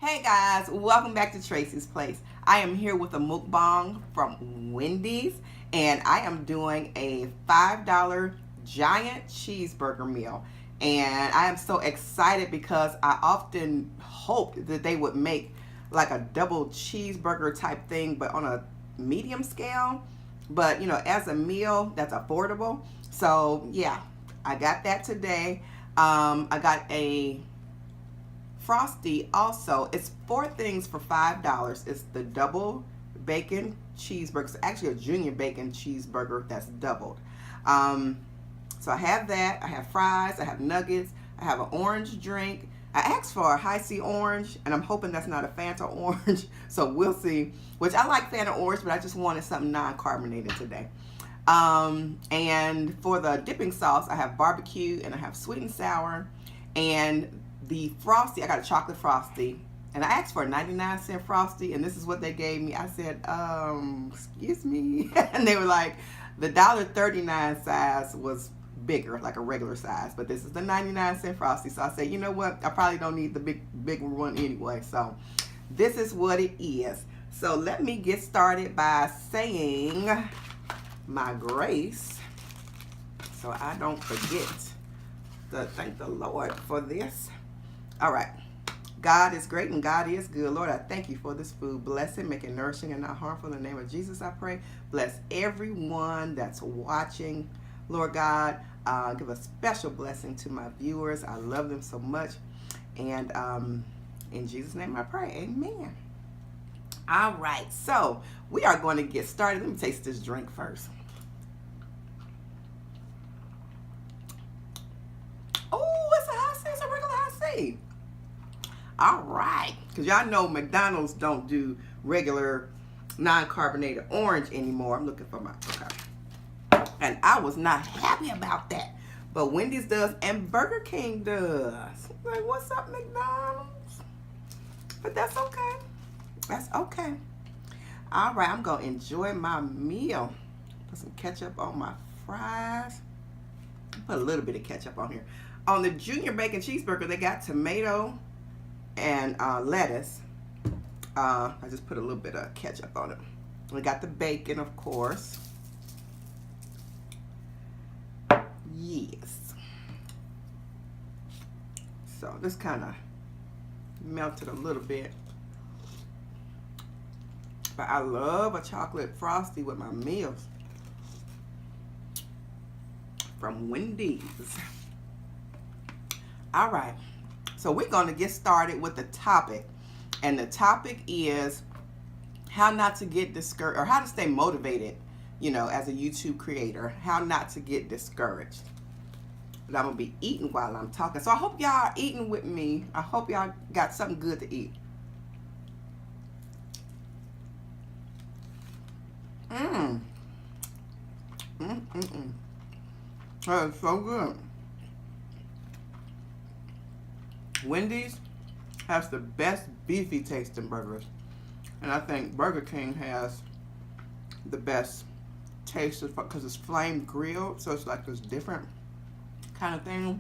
Hey guys, welcome back to Tracie's Place. I am here with a mukbang from Wendy's, and I am doing a $5 giant cheeseburger meal. And I am so excited because I often hoped that they would make like a double cheeseburger type thing, but on a medium scale. But as a meal, that's affordable. So yeah, I got that today. I got a Frosty also. It's 4 things for $5. It's the double bacon cheeseburger. It's actually a junior bacon cheeseburger that's doubled. So I have that. I have fries. I have nuggets. I have an orange drink. I asked for a high C orange, and I'm hoping that's not a Fanta orange. So we'll see. Which I like Fanta orange, but I just wanted something non-carbonated today. And for the dipping sauce, I have barbecue and I have sweet and sour. And the Frosty, I got a chocolate Frosty, and I asked for a 99-cent Frosty, and this is what they gave me. I said, excuse me. And they were like, the $1.39 size was bigger, like a regular size, but this is the 99-cent Frosty. So I said, you know what? I probably don't need the big one anyway. So this is what it is. So let me get started by saying my grace so I don't forget to thank the Lord for this. All right. God is great and God is good. Lord, I thank you for this food. Bless it, make it nourishing and not harmful. In the name of Jesus, I pray. Bless everyone that's watching. Lord God, give a special blessing to my viewers. I love them so much. And in Jesus' name I pray. Amen. All right. So we are going to get started. Let me taste this drink first. Oh, it's a high C. It's a regular high C. All right, because y'all know McDonald's don't do regular non-carbonated orange anymore. I'm looking for my, okay. And I was not happy about that. But Wendy's does and Burger King does. Like, what's up, McDonald's? But that's okay. That's okay. All right, I'm going to enjoy my meal. Put some ketchup on my fries. Put a little bit of ketchup on here. On the junior bacon cheeseburger, they got tomato and lettuce. I just put a little bit of ketchup on it. We got the bacon, of course. Yes. So this kind of melted a little bit. But I love a chocolate Frosty with my meals. From Wendy's. All right. So we're going to get started with the topic. And the topic is how not to get discouraged, or how to stay motivated, as a YouTube creator. How not to get discouraged. But I'm going to be eating while I'm talking. So I hope y'all are eating with me. I hope y'all got something good to eat. That's so good. Wendy's has the best beefy tasting burgers, and I think Burger King has the best taste because it's flame grilled, so it's like this different kind of thing.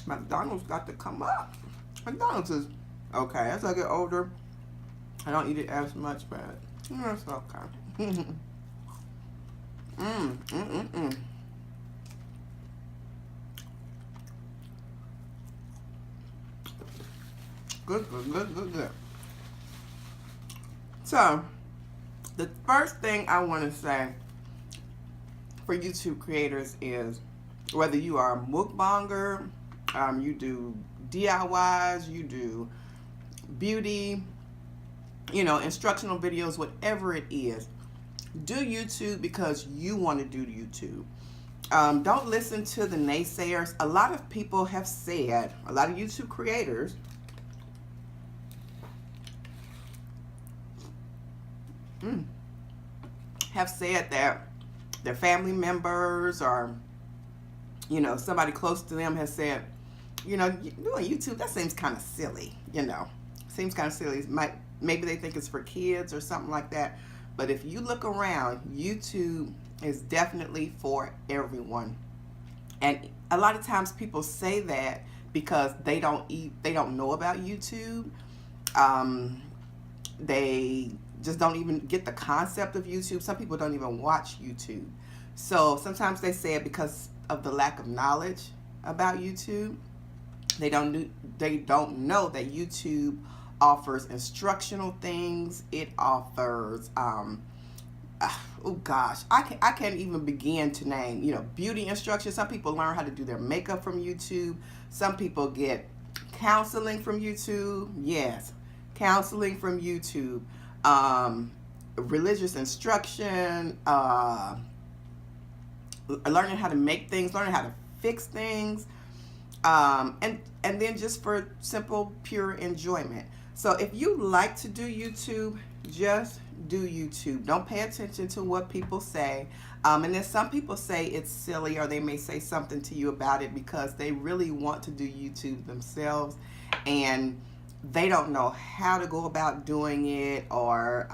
McDonald's got to come up. McDonald's is okay. As I get older, I don't eat it as much, but it's okay. Good. So, the first thing I want to say for YouTube creators is whether you are a mukbanger, you do DIYs, you do beauty, instructional videos, whatever it is, do YouTube because you want to do YouTube. Don't listen to the naysayers. A lot of people have said, a lot of YouTube creators, have said that their family members or, somebody close to them has said, doing YouTube, that seems kind of silly, Seems kind of silly. Maybe they think it's for kids or something like that. But if you look around, YouTube is definitely for everyone. And a lot of times people say that because they don't know about YouTube. They just don't even get the concept of YouTube. Some people don't even watch YouTube. So sometimes they say it because of the lack of knowledge about YouTube. They don't know that YouTube offers instructional things. It offers oh gosh, I can't even begin to name, you know, beauty instructions. Some people learn how to do their makeup from YouTube. Some people get counseling from YouTube. Yes, counseling from YouTube. Religious instruction, learning how to make things, learning how to fix things, and then just for simple, pure enjoyment. So if you like to do YouTube, just do YouTube. Don't pay attention to what people say. And then some people say it's silly, or they may say something to you about it because they really want to do YouTube themselves, and they don't know how to go about doing it, or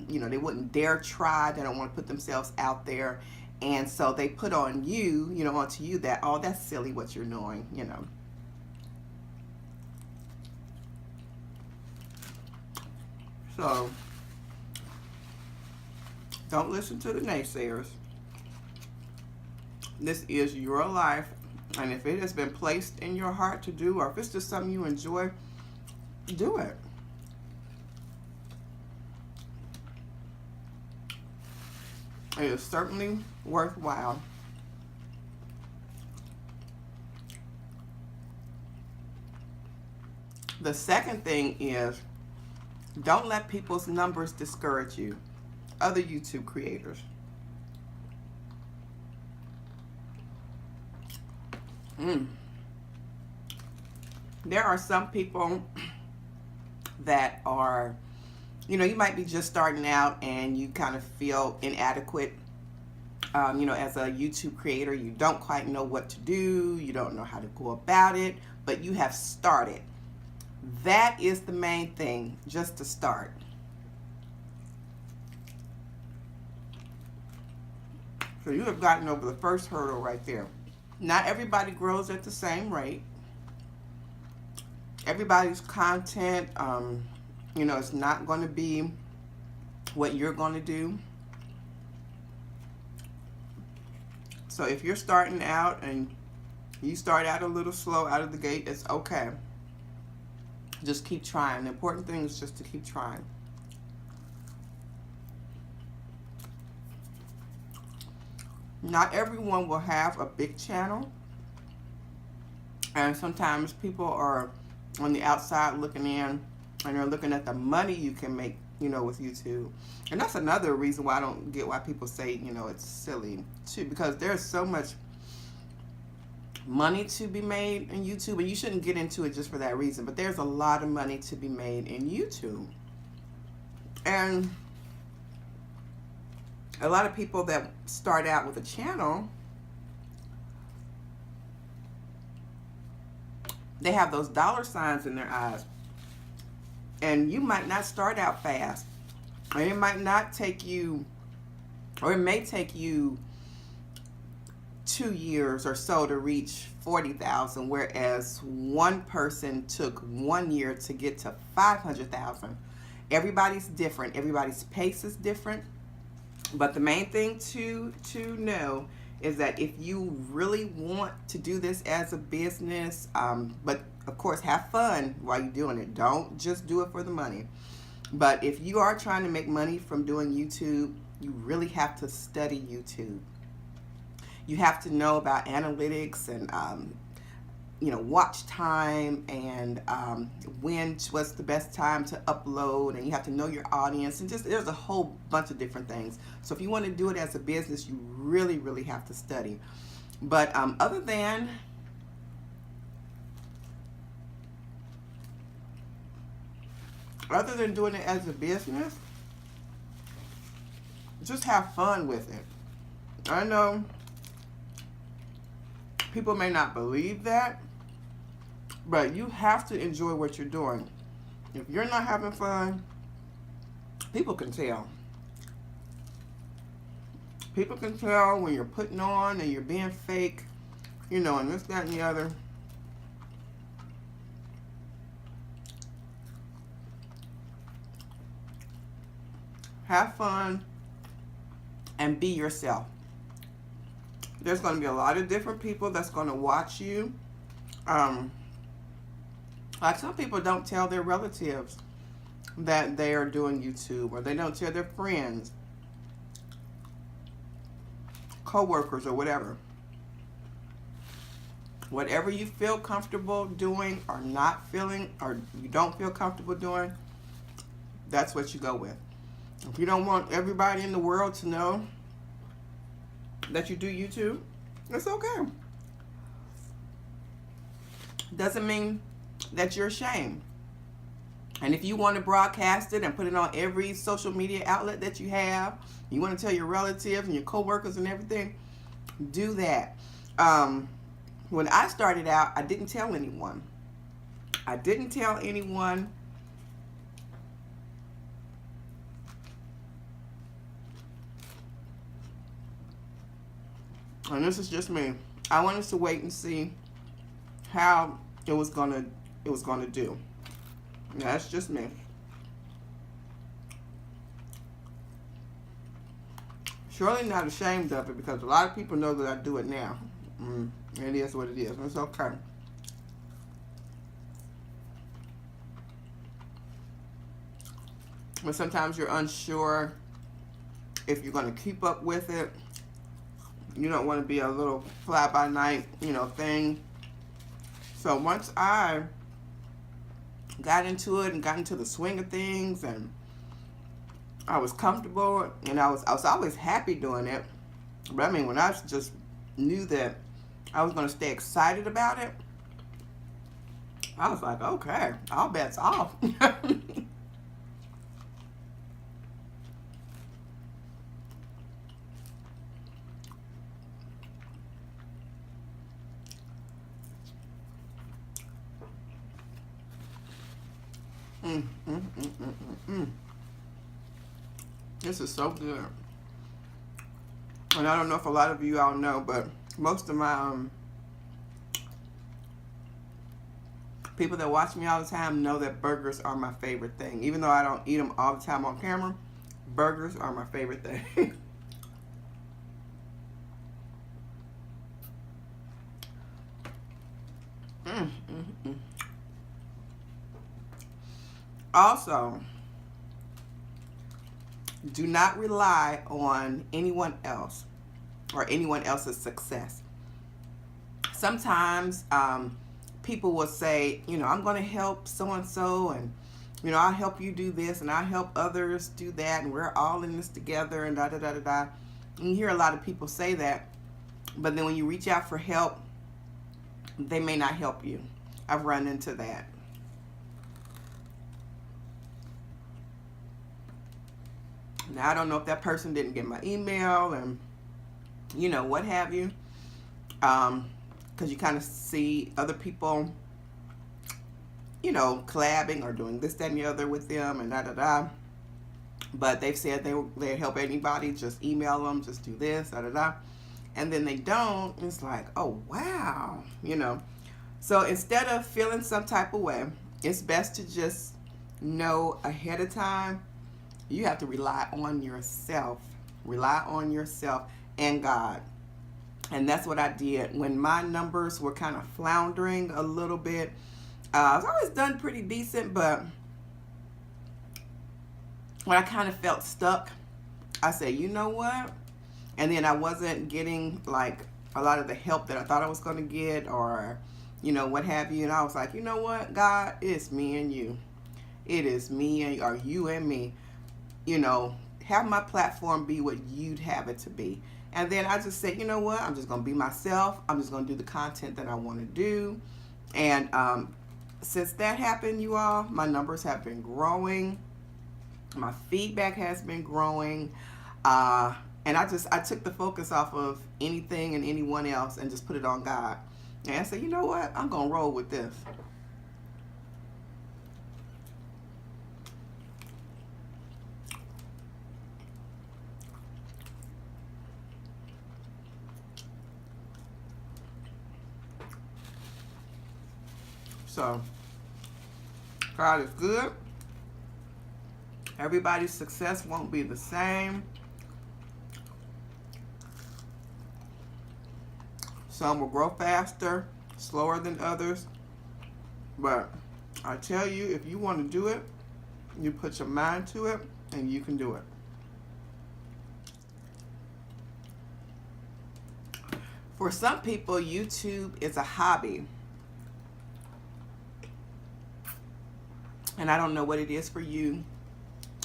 you know, they wouldn't dare try. They don't want to put themselves out there, and so they put on you, you know, onto you that, oh, that's silly what you're doing, you know. So don't listen to the naysayers. This is your life, and if it has been placed in your heart to do, or if it's just something you enjoy, do it. It is certainly worthwhile. The second thing is, don't let people's numbers discourage you. Other YouTube creators. There are some people that are, you know, you might be just starting out and you kind of feel inadequate, you know, as a YouTube creator. You don't quite know what to do. You don't know how to go about it, but you have started. That is the main thing, just to start. So you have gotten over the first hurdle right there. Not everybody grows at the same rate. Everybody's content, you know, it's not going to be what you're going to do. So if you're starting out and you start out a little slow out of the gate, it's okay. Just keep trying. The important thing is just to keep trying. Not everyone will have a big channel, and sometimes people are on the outside looking in, and they're looking at the money you can make, you know, with YouTube. And that's another reason why I don't get why people say, you know, it's silly too, because there's so much money to be made in YouTube, and you shouldn't get into it just for that reason, but there's a lot of money to be made in YouTube. And a lot of people that start out with a channel, they have those dollar signs in their eyes, and you might not start out fast, or it might not take you, or it may take you 2 years or so to reach 40,000, whereas one person took 1 year to get to 500,000. Everybody's different. Everybody's pace is different. But the main thing to know is that if you really want to do this as a business, but of course have fun while you're doing it. Don't just do it for the money. But if you are trying to make money from doing YouTube, you really have to study YouTube. You have to know about analytics and you know, watch time, and what's the best time to upload, and you have to know your audience, and just there's a whole bunch of different things. So if you want to do it as a business, you really have to study. But other than doing it as a business, just have fun with it. I know people may not believe that, but you have to enjoy what you're doing. If you're not having fun, people can tell. People can tell when you're putting on and you're being fake, you know, and this, that, and the other. have fun, and be yourself. There's going to be a lot of different people that's going to watch you. Like some people don't tell their relatives that they are doing YouTube, or they don't tell their friends, co-workers, or whatever. Whatever you feel comfortable doing or not feeling, or you don't feel comfortable doing, that's what you go with. If you don't want everybody in the world to know that you do YouTube, it's okay. Doesn't mean that you're ashamed. And if you want to broadcast it and put it on every social media outlet that you have, you want to tell your relatives and your co-workers and everything, do that. When I started out, I didn't tell anyone. I didn't tell anyone. And this is just me. I wanted to wait and see how it was gonna do. That's just me. Surely not ashamed of it, because a lot of people know that I do it now. It is what it is. It's okay. But sometimes you're unsure if you're going to keep up with it. You don't want to be a little fly-by-night, thing. So once I got into it and got into the swing of things, and I was comfortable, and I was always happy doing it. But I mean, when I just knew that I was going to stay excited about it, I was like, okay, all bets off. This is so good. And I don't know if a lot of you all know, but most of my people that watch me all the time know that burgers are my favorite thing. Even though I don't eat them all the time on camera, burgers are my favorite thing. Also, do not rely on anyone else or anyone else's success. Sometimes people will say, I'm going to help so-and-so, and, I'll help you do this, and I'll help others do that, and we're all in this together, and da-da-da-da-da. And you hear a lot of people say that, but then when you reach out for help, they may not help you. I've run into that. Now, I don't know if that person didn't get my email and, what have you. Because you kind of see other people, collabing or doing this, that, and the other with them and da-da-da. But they've said they'd help anybody, just email them, just do this, da-da-da. And then they don't. It's like, oh, wow, So instead of feeling some type of way, it's best to just know ahead of time. You have to rely on yourself. Rely on yourself and God. And that's what I did when my numbers were kind of floundering a little bit. I've always done pretty decent, but when I kind of felt stuck, I said, you know what? And then I wasn't getting like a lot of the help that I thought I was going to get, or, what have you. And I was like, you know what, God, it's me and you. It is me and or you and me. Have my platform be what you'd have it to be. And then I just said, you know what? I'm just going to be myself. I'm just going to do the content that I want to do. And since that happened, you all, my numbers have been growing. My feedback has been growing. And I took the focus off of anything and anyone else and just put it on God. And I said, you know what? I'm going to roll with this. So, God is good. Everybody's success won't be the same. Some will grow faster, slower than others. But I tell you, if you want to do it, you put your mind to it, and you can do it. For some people, YouTube is a hobby. And I don't know what it is for you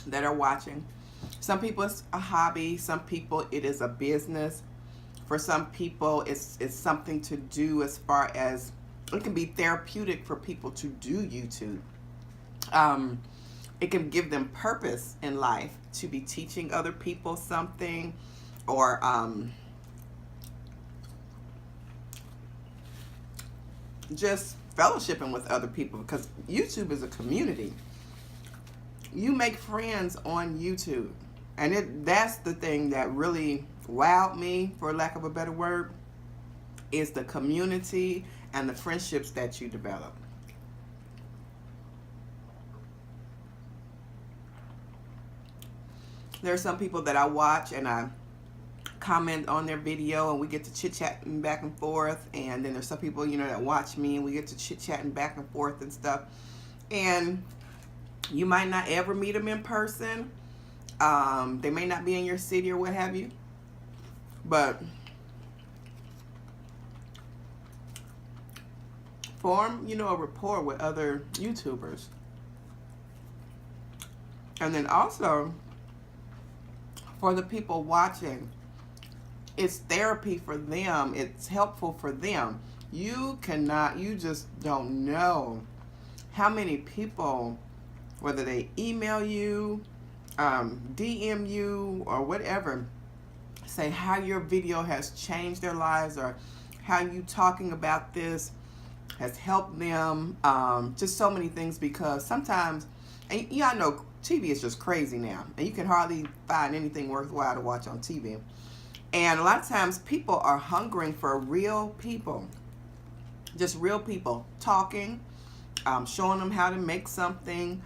that are watching. Some people it's a hobby. Some people it is a business. For some people it's something to do, as far as it can be therapeutic for people to do YouTube. It can give them purpose in life to be teaching other people something, or just fellowshipping with other people, because YouTube is a community. You make friends on YouTube, and that's the thing that really wowed me, for lack of a better word, is the community and the friendships that you develop. There are some people that I watch and I comment on their video, and we get to chit-chatting back and forth. And then there's some people, you know, that watch me and we get to chit-chatting back and forth and stuff. And you might not ever meet them in person. They may not be in your city or what have you. But form, you know, a rapport with other YouTubers. And then also, for the people watching, it's therapy for them. It's helpful for them. You just don't know how many people, whether they email you, DM you, or whatever, say how your video has changed their lives, or how you talking about this has helped them. Just so many things, because sometimes, and y'all know TV is just crazy now, and you can hardly find anything worthwhile to watch on TV. And a lot of times people are hungering for real people, just real people talking, showing them how to make something,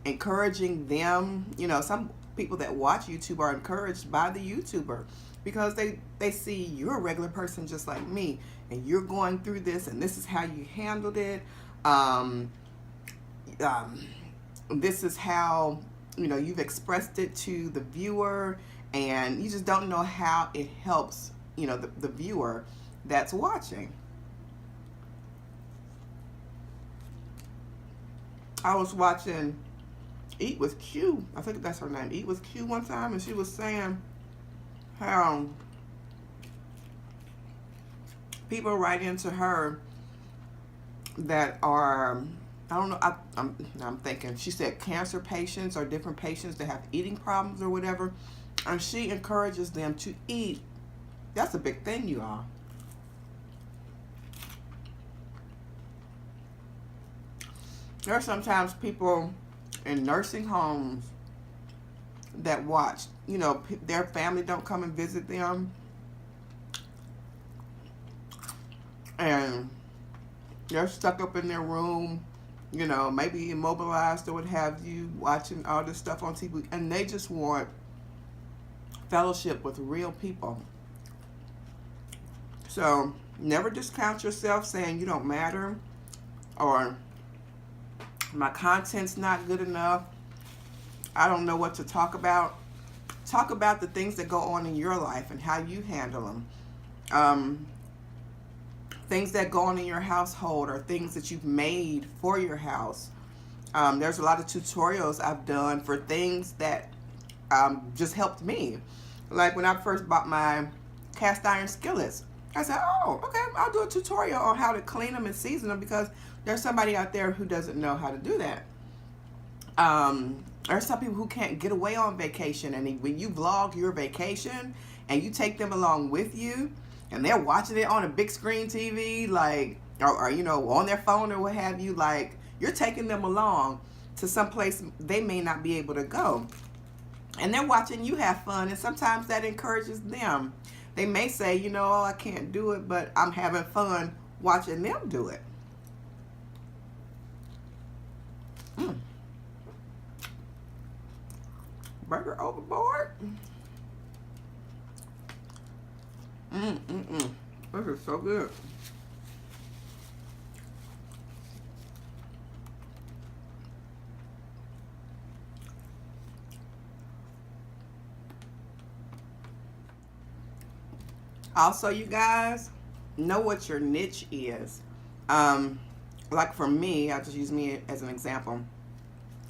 encouraging them. You know, some people that watch YouTube are encouraged by the YouTuber, because they see you're a regular person just like me, and you're going through this, and this is how you handled it. This is how, you know, you've expressed it to the viewer, and you just don't know how it helps, you know, the viewer that's watching. I was watching Eat with Q, I think that's her name, Eat with Q, one time, and she was saying how people write into her that are, I don't know, I'm thinking, she said cancer patients or different patients that have eating problems or whatever, and she encourages them to eat. That's a big thing, you all. There are sometimes people in nursing homes that watch, you know, their family don't come and visit them, and they're stuck up in their room, you know, maybe immobilized or what have you, watching all this stuff on TV, and they just want fellowship with real people. So never discount yourself saying you don't matter, or my content's not good enough, I don't know what to talk about. Talk about the things that go on in your life and how you handle them. Things that go on in your household, or things that you've made for your house. There's a lot of tutorials I've done for things that just helped me. Like when I first bought my cast iron skillets, I said, oh, okay, I'll do a tutorial on how to clean them and season them, because there's somebody out there who doesn't know how to do that. There's some people who can't get away on vacation, and when you vlog your vacation and you take them along with you, and they're watching it on a big screen TV, like, or you know, on their phone or what have you, like, you're taking them along to some place they may not be able to go, and they're watching you have fun, and sometimes that encourages them. They may say, you know, oh, I can't do it, but I'm having fun watching them do it. Burger overboard. This is so good. Also, you guys, know what your niche is. Like for me, I'll just use me as an example.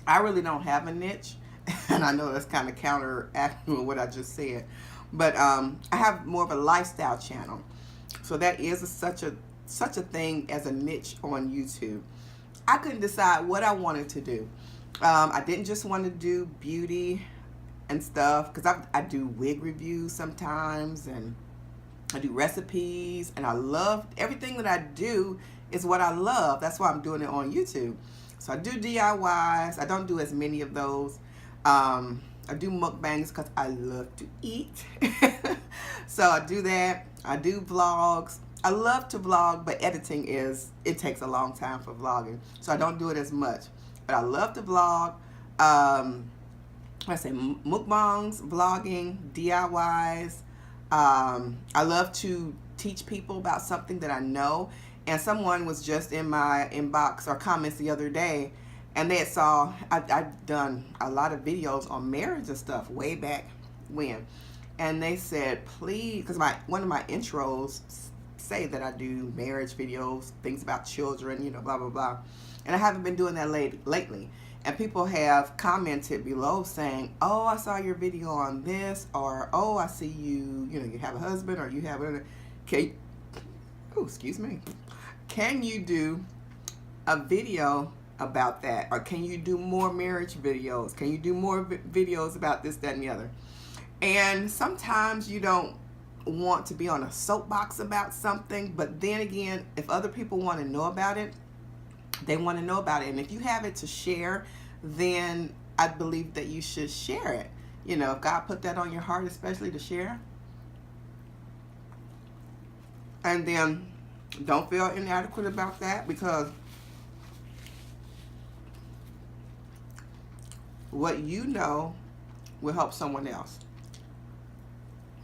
I really don't have a niche, and I know that's kind of counteracting with what I just said. But I have more of a lifestyle channel, so that is such a thing as a niche on YouTube. I couldn't decide what I wanted to do. I didn't just want to do beauty and stuff, because I do wig reviews sometimes, and I do recipes, and I love everything that I do is what I love. That's why I'm doing it on YouTube. So I do DIYs. I don't do as many of those. I do mukbangs because I love to eat. So I do that. I do vlogs. I love to vlog, but editing it takes a long time for vlogging. So I don't do it as much. But I love to vlog. I say mukbangs, vlogging, DIYs. I love to teach people about something that I know. And someone was just in my inbox or comments the other day, and they saw I've done a lot of videos on marriage and stuff way back when, and they said, please, because one of my intros say that I do marriage videos, things about children, you know, blah blah blah, and I haven't been doing that lately. And people have commented below saying, oh, I saw your video on this, or oh, I see you know, you have a husband, or you have a, excuse me, can you do a video about that? Or can you do more marriage videos? Can you do more videos about this, that, and the other? And sometimes you don't want to be on a soapbox about something, but then again, if other people want to know about it, they want to know about it. And if you have it to share, then I believe that you should share it. You know, if God put that on your heart, especially to share. And then don't feel inadequate about that, because what you know will help someone else.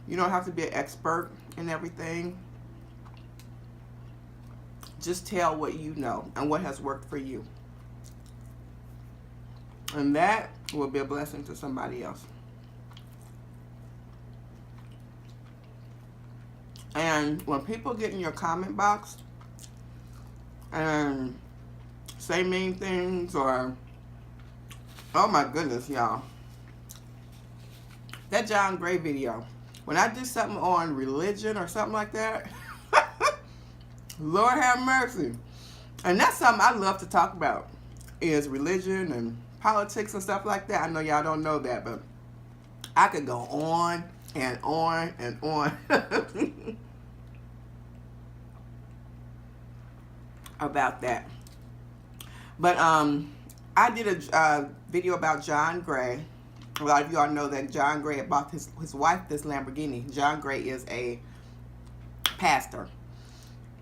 You don't have to be an expert in everything. Just tell what you know and what has worked for you. And that will be a blessing to somebody else. And when people get in your comment box and say mean things, or, oh my goodness, y'all. That John Gray video, when I do something on religion or something like that, Lord have mercy. And that's something I love to talk about, is religion and politics and stuff like that. I know y'all don't know that, but I could go on and on and on about that. But I did a video about John Gray. A lot of you all know that John Gray had bought his wife this Lamborghini. John Gray is a pastor.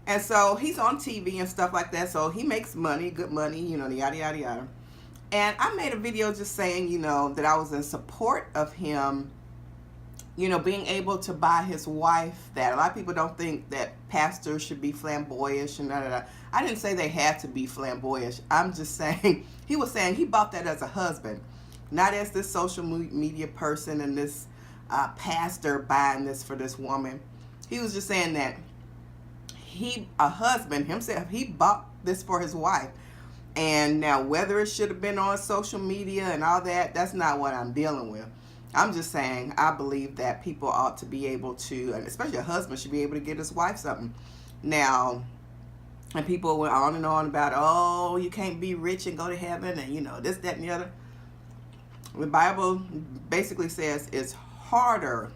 And so he's on TV and stuff like that. So he makes money, good money, you know, yada, yada, yada. And I made a video just saying, you know, that I was in support of him, you know, being able to buy his wife that. A lot of people don't think that pastors should be flamboyant and da, da, da. I didn't say they had to be flamboyant. I'm just saying, he was saying he bought that as a husband, not as this social media person and this pastor buying this for this woman. He was just saying that a husband himself, he bought this for his wife. And now whether it should have been on social media and all that, that's not what I'm dealing with. I'm just saying, I believe that people ought to be able to, and especially a husband should be able to get his wife something. Now, and people went on and on about, oh, you can't be rich and go to heaven, and you know, this, that, and the other. The Bible basically says it's hard, or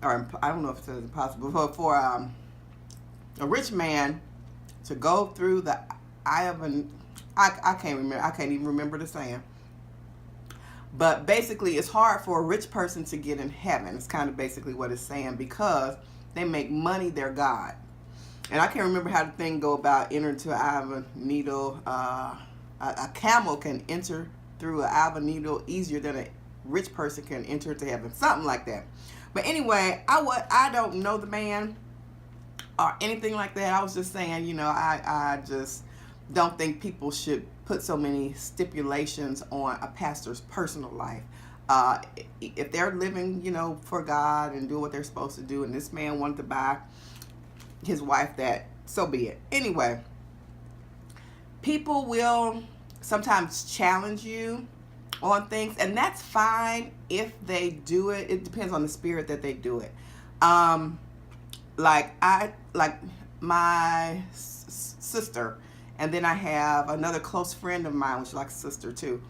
I don't know if it's impossible, for a rich man to go through the eye of an, I can't even remember the saying. But basically, it's hard for a rich person to get in heaven. It's kind of basically what it's saying, because they make money their God. And I can't remember how the thing go about enter to an eye of a needle. A camel can enter through an eye of a needle easier than rich person can enter into heaven, something like that. But anyway, I don't know the man or anything like that. I was just saying, you know, I just don't think people should put so many stipulations on a pastor's personal life. If they're living, you know, for God and doing what they're supposed to do, and this man wanted to buy his wife that, so be it. Anyway, people will sometimes challenge you on things, and that's fine if they do it. It depends on the spirit that they do it. Like my sister, and then I have another close friend of mine, which is like a sister too,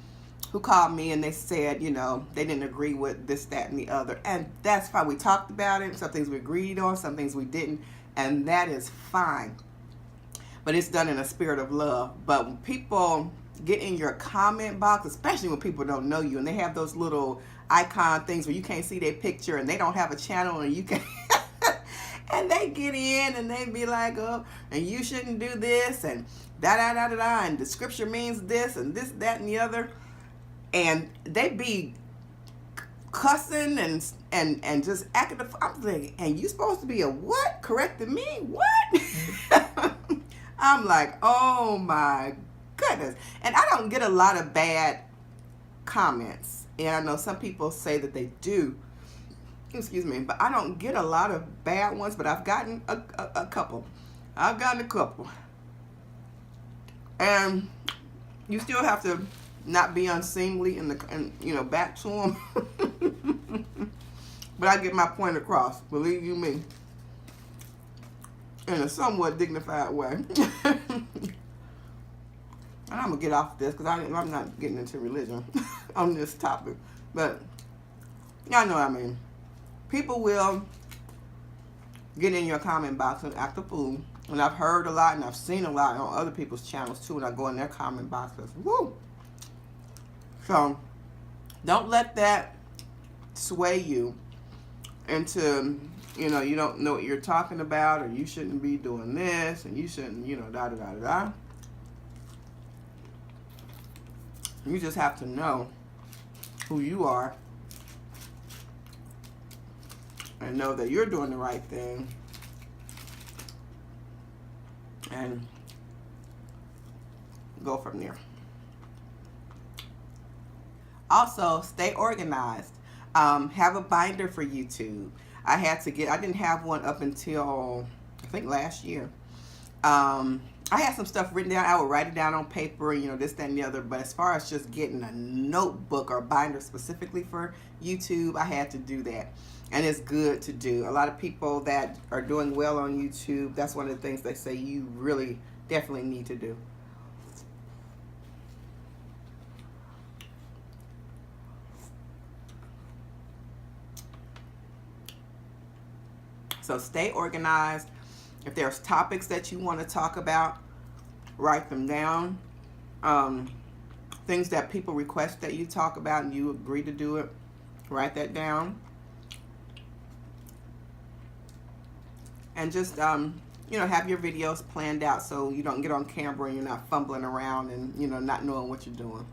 who called me and they said, you know, they didn't agree with this, that, and the other. And that's fine. We talked about it. Some things we agreed on, some things we didn't. And that is fine. But it's done in a spirit of love. But when people get in your comment box, especially when people don't know you, and they have those little icon things where you can't see their picture and they don't have a channel and you can... and they get in and they be like, oh, and you shouldn't do this, and da-da-da-da-da, and the scripture means this, and this, that, and the other. And they be cussing and just acting. I'm thinking, and you supposed to be a what? Correcting me? What? I'm like, oh my goodness. And I don't get a lot of bad comments. And I know some people say that they do. Excuse me, but I don't get a lot of bad ones. But I've gotten a couple. I've gotten a couple. And you still have to not be unseemly and you know, back to them. But I get my point across, believe you me, in a somewhat dignified way. And I'm gonna get off this because I'm not getting into religion on this topic, but y'all know what I mean. People will get in your comment box and act a fool, and I've heard a lot and I've seen a lot on other people's channels too. And I go in their comment boxes, woo. So don't let that sway you into, you know, you don't know what you're talking about, or you shouldn't be doing this, and you shouldn't, you know, da da da da da. You just have to know who you are and know that you're doing the right thing, and go from there. Also, stay organized. Have a binder for YouTube. I didn't have one up until, I think, last year. I had some stuff written down. I would write it down on paper, you know, this, that, and the other. But as far as just getting a notebook or binder specifically for YouTube, I had to do that. And it's good to do. A lot of people that are doing well on YouTube, that's one of the things they say you really definitely need to do. So stay organized. If there's topics that you want to talk about, write them down. Things that people request that you talk about and you agree to do it, write that down. And just, you know, have your videos planned out so you don't get on camera and you're not fumbling around and, you know, not knowing what you're doing.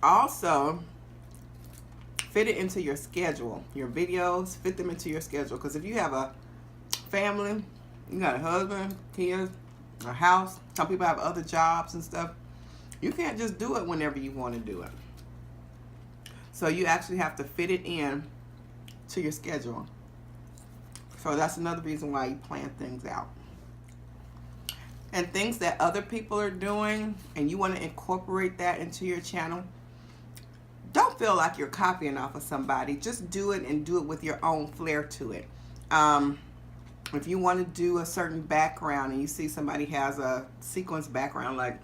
Also, fit it into your schedule. Your videos, fit them into your schedule. Because if you have a family, you got a husband, kids, a house, some people have other jobs and stuff, you can't just do it whenever you want to do it. So you actually have to fit it in to your schedule. So that's another reason why you plan things out. And things that other people are doing and you want to incorporate that into your channel, don't feel like you're copying off of somebody. Just do it and do it with your own flair to it. If you want to do a certain background and you see somebody has a sequence background like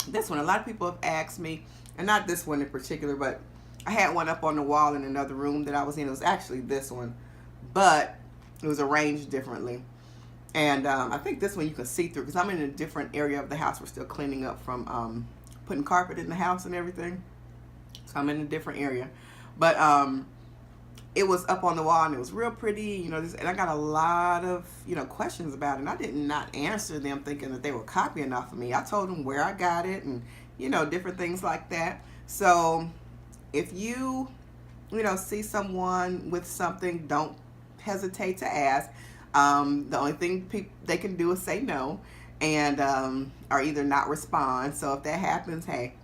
this one, a lot of people have asked me, and not this one in particular, but I had one up on the wall in another room that I was in. It was actually this one, but it was arranged differently. And I think this one you can see through because I'm in a different area of the house. We're still cleaning up from putting carpet in the house and everything. So I'm in a different area. But it was up on the wall and it was real pretty, you know, and I got a lot of, you know, questions about it. And I did not answer them thinking that they were copying off of me. I told them where I got it and, you know, different things like that. So if you see someone with something, don't hesitate to ask. The only thing they can do is say no, and or either not respond. So if that happens, hey,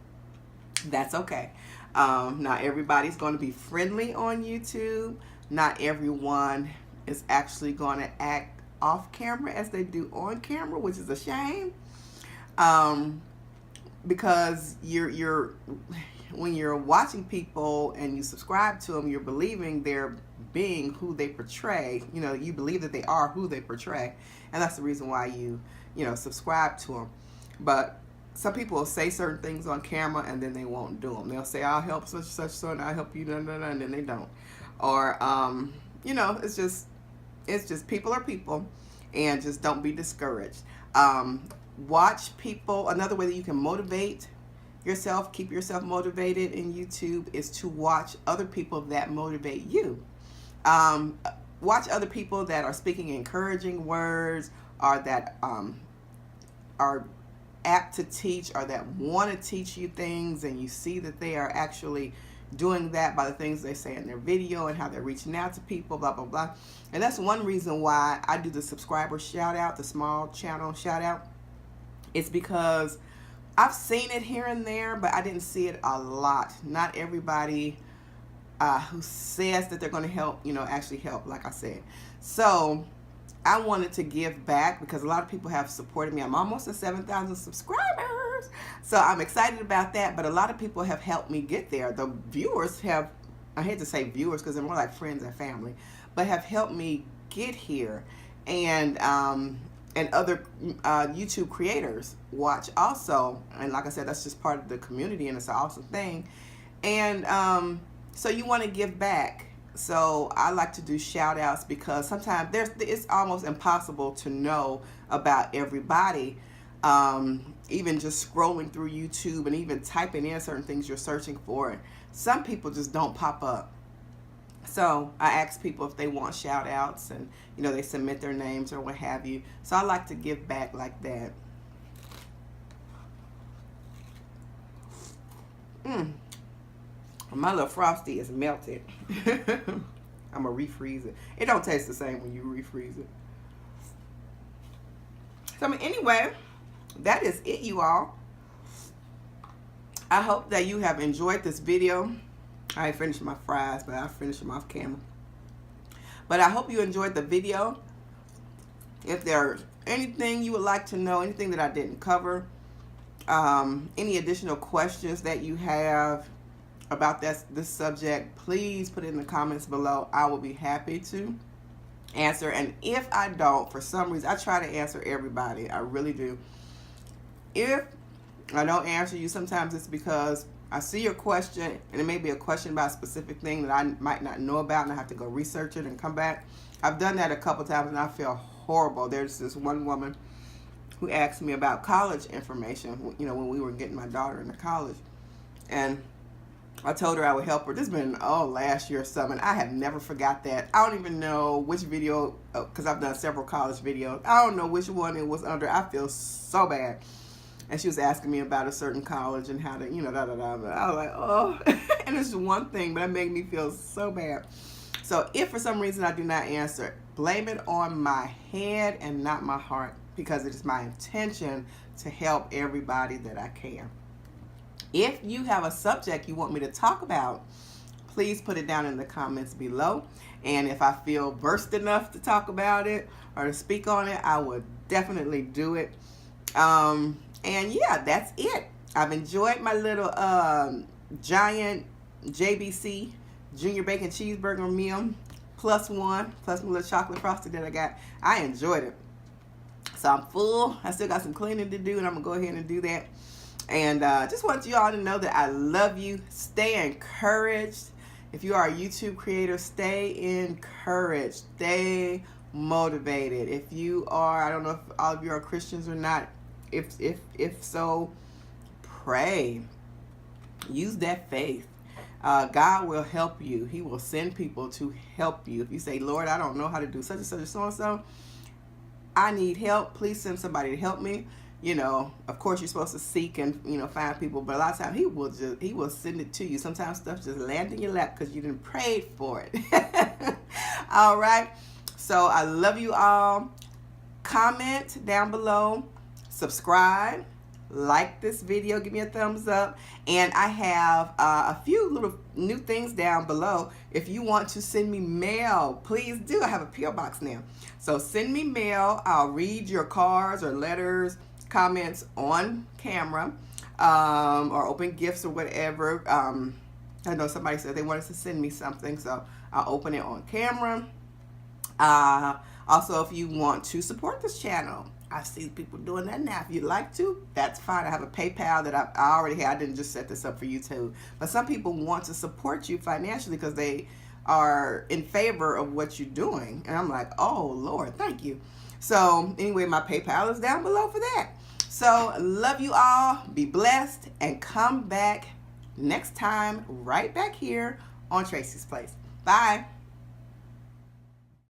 that's okay. Not everybody's going to be friendly on YouTube. Not everyone is actually going to act off camera as they do on camera, which is a shame. Because you're when you're watching people and you subscribe to them, you're believing they're being who they portray. You believe that they are who they portray, and that's the reason why you subscribe to them. But some people will say certain things on camera and then they won't do them. They'll say, I'll help such and such, so and I'll help you, and then they don't. Or it's just people are people, and just don't be discouraged. Watch people. Another way that you can motivate yourself, keep yourself motivated in YouTube, is to watch other people that motivate you. Watch other people that are speaking encouraging words, or that are apt to teach, or that want to teach you things, and you see that they are actually doing that by the things they say in their video and how they're reaching out to people, blah blah blah. And that's one reason why I do the subscriber shout out, the small channel shout out. It's because I've seen it here and there, but I didn't see it a lot. Not everybody who says that they're going to help, actually help, like I said. So I wanted to give back because a lot of people have supported me. I'm almost at 7,000 subscribers. So I'm excited about that, but a lot of people have helped me get there. The viewers have, I hate to say viewers because they're more like friends and family, but have helped me get here. And other YouTube creators watch also. And like I said, that's just part of the community, and it's an awesome thing. And so you want to give back. So I like to do shout outs because sometimes it's almost impossible to know about everybody. Even just scrolling through YouTube and even typing in certain things you're searching for, some people just don't pop up. So I ask people if they want shout outs, and they submit their names or what have you. So I like to give back like that. My little Frosty is melted. I'm gonna refreeze it. It don't taste the same when you refreeze it. So anyway, that is it, you all. I hope that you have enjoyed this video. I ain't finished my fries, but I'll finish them off camera. But I hope you enjoyed the video. If there's anything you would like to know, anything that I didn't cover, any additional questions that you have about this subject, please put it in the comments below. I will be happy to answer. And if I don't, for some reason, I try to answer everybody. I really do. If I don't answer you, sometimes it's because I see your question, and it may be a question about a specific thing that I might not know about, and I have to go research it and come back. I've done that a couple times, and I feel horrible. There's this one woman who asked me about college information, when we were getting my daughter into college. And I told her I would help her. This has been, last year or something. I have never forgot that. I don't even know which video, because I've done several college videos. I don't know which one it was under. I feel so bad. And she was asking me about a certain college and how to, da-da-da. I was like, oh. And it's one thing, but it made me feel so bad. So if for some reason I do not answer, blame it on my head and not my heart, because it is my intention to help everybody that I can. If you have a subject you want me to talk about, please put it down in the comments below. And if I feel versed enough to talk about it or to speak on it, I will definitely do it. And yeah, that's it. I've enjoyed my little giant JBC Junior Bacon Cheeseburger meal plus my little chocolate frosting that I got. I enjoyed it. So I'm full. I still got some cleaning to do, and I'm going to go ahead and do that. And just want you all to know that I love you. Stay encouraged. If you are a YouTube creator, stay encouraged. Stay motivated. If you are, I don't know if all of you are Christians or not. If so, pray. Use that faith. God will help you. He will send people to help you. If you say, Lord, I don't know how to do such and such and so and so, I need help. Please send somebody to help me. you know, of course you're supposed to seek and, you know, find people, but a lot of times he will send it to you. Sometimes stuff just lands in your lap because you didn't pray for it. All right. So I love you all. Comment down below, subscribe, like this video, give me a thumbs up, and I have a few little new things down below. If you want to send me mail, please do. I have a P.O. box now, so send me mail. I'll read your cards or letters, comments on camera, or open gifts or whatever. I know somebody said they wanted to send me something, so I'll open it on camera. Also, if you want to support this channel, I see people doing that now. If you'd like to, that's fine. I have a PayPal that I already had. I didn't just set this up for YouTube. But some people want to support you financially because they are in favor of what you're doing. And I'm like, oh, Lord, thank you. So anyway, my PayPal is down below for that. So love you all. Be blessed. And come back next time right back here on Tracie's Place. Bye.